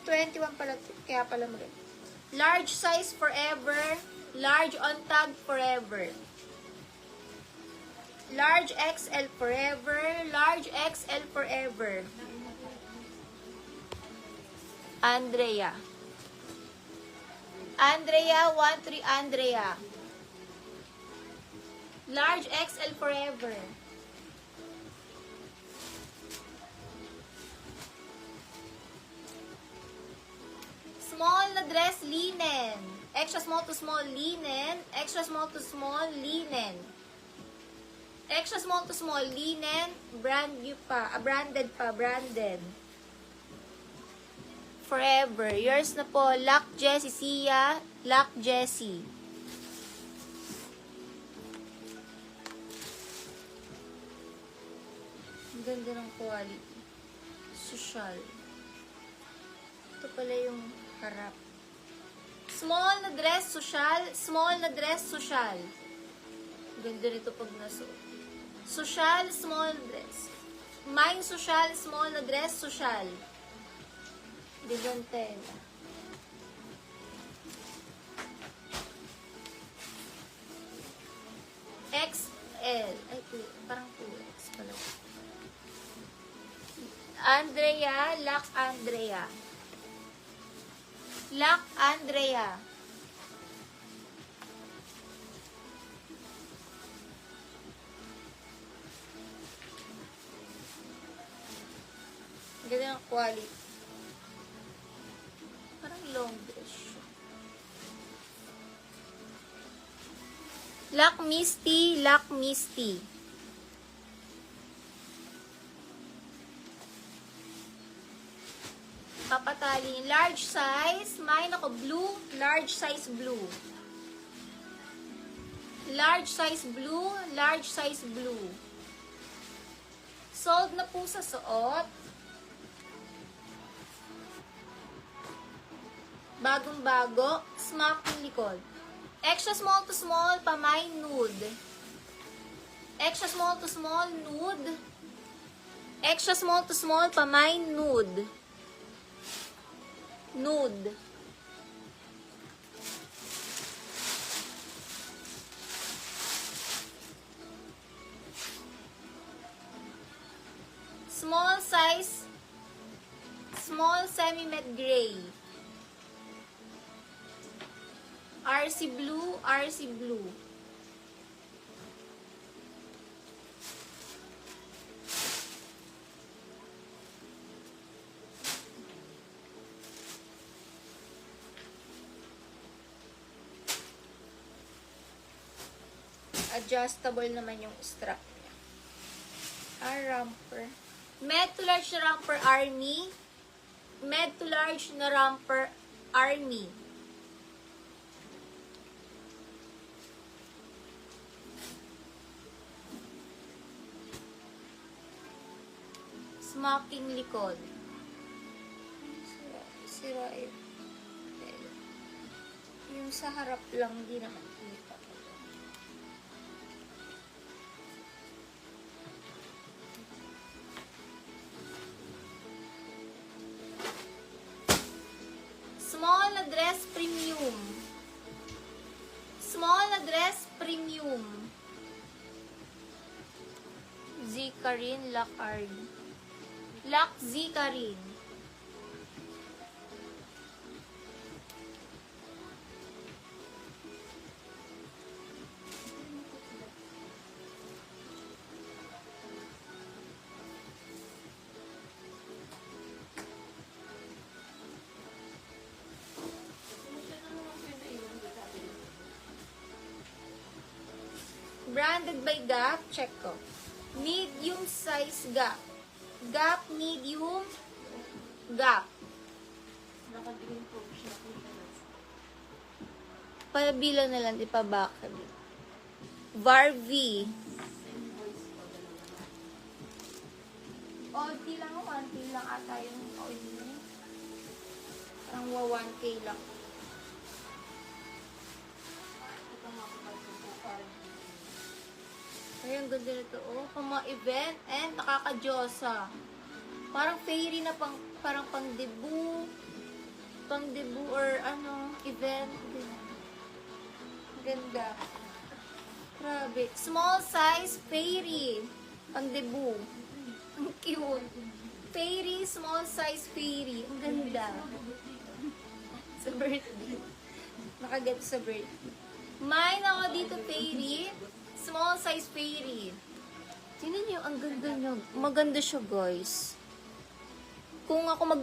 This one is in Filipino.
21 pala, kaya pala maganda. Large size forever, large on tag forever. Large XL forever, large XL forever. Andrea. Andrea, 13 Andrea. Large XL forever. Small na dress, linen. Extra small to small, linen. Extra small to small, linen. Extra small to small, linen. Brand new pa. Branded pa, branded. Forever. Yours na po. Lock Jessie Sia. Lock Jessie. Ang ganda ng quality. Social. Ito pala yung harap. Small na dress, social. Small na dress, social. Ganda nito pag nasuot. Social, small dress. Mine social, small na dress, social. Digantela. XL. Ay, parang 2X pala. Andrea, Lock Andrea. Lock Andrea. Ganda ng quality. Parang long dress siya. Lock Misty, Lock Misty. Papatalin. Large size. Mine ako blue. Large size blue. Large size blue. Large size blue. Sold na po sa suot. Bagong-bago. Smoking likod. Extra small to small. Pamay nude. Extra small to small. Nude. Extra small to small. Pamay nude. Nude. Small size, small semi-matte gray. RC blue, RC blue. Adjustable naman yung strap niya. Romper. Med to large na romper army. Med to large na romper army. Smoking likod. Sira yung sa harap lang, hindi naman kita. Small na dress premium. Small na dress premium. Zikarin Lock Army. Lock Zikarin. Branded by Gap. Check ko. Medium size Gap. Gap, medium, Gap. Pabila na lang, ipabaka. Varvy. OD lang, 1K lang ata yung OD niya. Parang 1K lang. Ay, ang ganda nito. Oh, pang mga event and nakaka-Diyosa. Parang fairy na parang pang debut. Pang debut or ano, event. Ganda. Grabe. Small size fairy. Pang debut. Ang cute. Fairy, small size fairy. Ang ganda. Sa birthday. Nakaget sa birthday. Mine ako dito, fairy. Small size fairy. Tingnan niyo, ang ganda niya. Maganda siya, guys. Kung ako